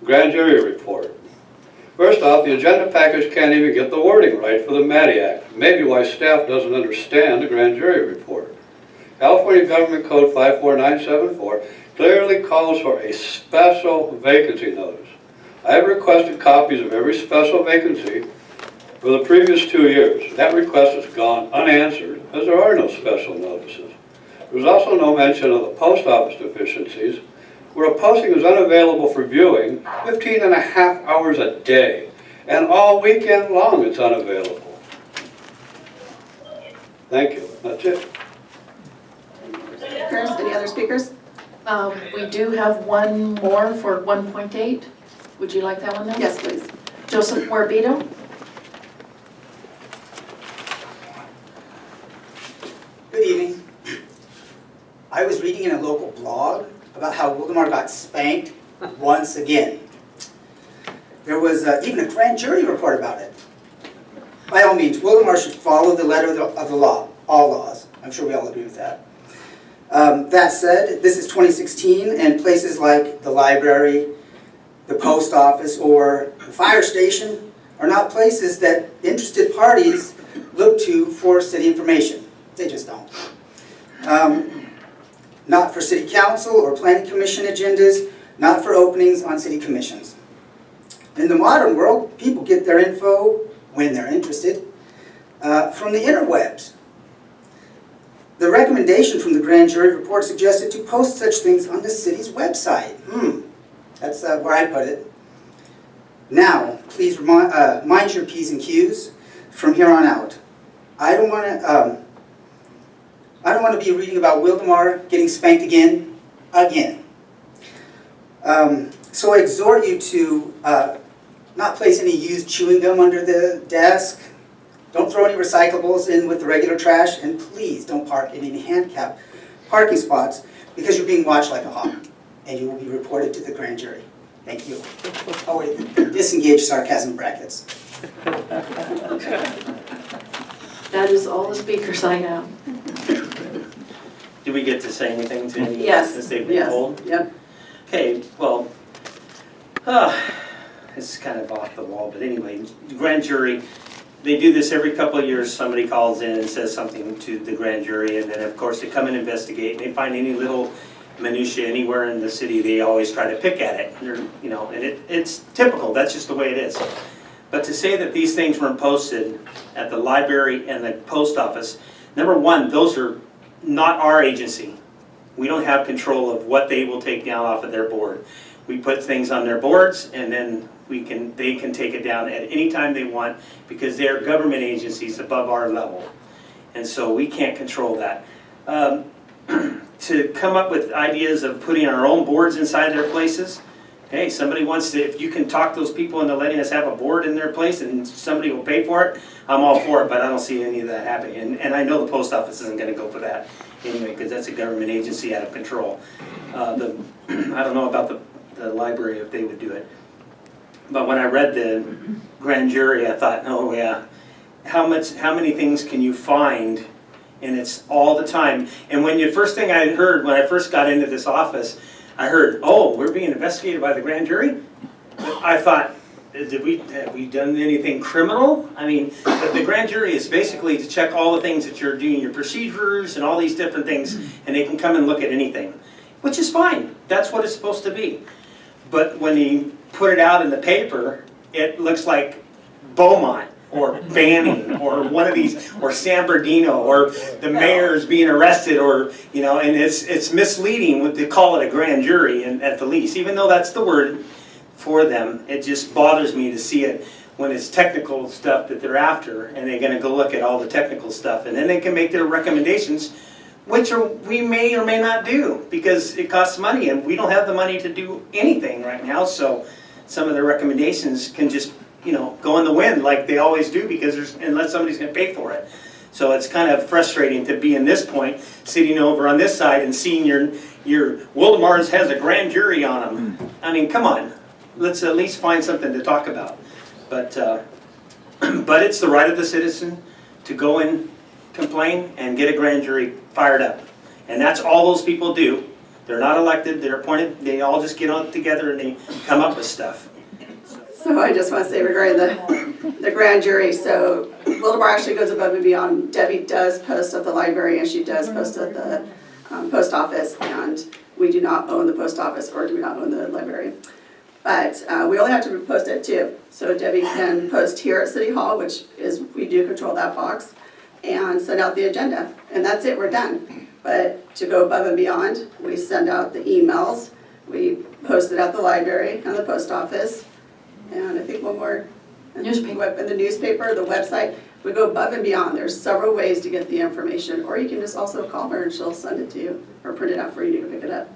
Grand jury report. First off, the agenda package can't even get the wording right for the Matty Act. Maybe why staff doesn't understand the grand jury report. California Government Code 54974 clearly calls for a special vacancy notice. I have requested copies of every special vacancy for the previous 2 years. That request has gone unanswered as there are no special notices. There was also no mention of the post office deficiencies, where a posting is unavailable for viewing 15.5 hours a day, and all weekend long it's unavailable. Thank you. That's it. Any other speakers? We do have one more for 1.8. Would you like that one then? Yes, please. Joseph Morabito. Good evening. I was reading in a local blog about how Wildomar got spanked once again. There was even a grand jury report about it. By all means, Wildomar should follow the letter of the law, all laws. I'm sure we all agree with that. That said, this is 2016, and places like the library, the post office, or the fire station are not places that interested parties look to for city information. They just don't. Not for city council or planning commission agendas, not for openings on city commissions. In the modern world, people get their info, when they're interested, from the interwebs. The recommendation from the grand jury report suggested to post such things on the city's website. That's where I put it. Now, please mind your P's and Q's from here on out. I don't want to be reading about Wildomar getting spanked again. So I exhort you to not place any used chewing gum under the desk. Don't throw any recyclables in with the regular trash, and please don't park in any handicapped parking spots because you're being watched like a hawk, and you will be reported to the grand jury. Thank you. Oh wait, disengage sarcasm brackets. That is all the speakers I have. Do we get to say anything to any Yes. since they've been told? Yep. Okay, well, this is kind of off the wall, but anyway, grand jury, they do this every couple of years. Somebody calls in and says something to the grand jury, and then of course they come and investigate, and they find any little minutia anywhere in the city. They always try to pick at it. You know, and it's typical. That's just the way it is. But to say that these things weren't posted at the library and the post office, number one, those are not our agency. We don't have control of what they will take down off of their board. We put things on their boards, and then they can take it down at any time they want because they're government agencies above our level. And so we can't control that. To come up with ideas of putting our own boards inside their places, hey, somebody wants to, if you can talk those people into letting us have a board in their place and somebody will pay for it, I'm all for it, but I don't see any of that happening. And I know the post office isn't going to go for that anyway, because that's a government agency out of control. I don't know about the library if they would do it. But when I read the grand jury, I thought, oh yeah, how many things can you find? And it's all the time. And when the first thing I heard when I first got into this office, I heard, oh, we're being investigated by the grand jury? I thought, have we done anything criminal? I mean, but the grand jury is basically to check all the things that you're doing, your procedures and all these different things, and they can come and look at anything, which is fine. That's what it's supposed to be. But when you put it out in the paper, it looks like Beaumont or Banning or one of these, or San Bernardino, or the mayor's being arrested, or, you know, and it's misleading when they call it a grand jury and at the least, even though that's the word for them. It just bothers me to see it when it's technical stuff that they're after, and they're going to go look at all the technical stuff, and then they can make their recommendations, which we may or may not do because it costs money, and we don't have the money to do anything right now. So some of the recommendations can just, you know, go in the wind like they always do, because unless somebody's going to pay for it. So it's kind of frustrating to be in this point, sitting over on this side and seeing your Wildomar's has a grand jury on them. I mean, come on, let's at least find something to talk about. But but it's the right of the citizen to go and complain and get a grand jury fired up, and that's all those people do. They're not elected, they're appointed, they all just get on together and they come up with stuff. So I just want to say regarding the grand jury, so Wildomar actually goes above and beyond. Debbie does post at the library and she does post at the post office, and we do not own the post office or do we not own the library. But we only have to post at 2. So Debbie can post here at City Hall, which is, we do control that box, and send out the agenda. And that's it, we're done. But to go above and beyond, we send out the emails, we post it at the library and the post office, and I think one more. Newspaper. And the newspaper, the website, we go above and beyond. There's several ways to get the information, or you can just also call her and she'll send it to you, or print it out for you to pick it up.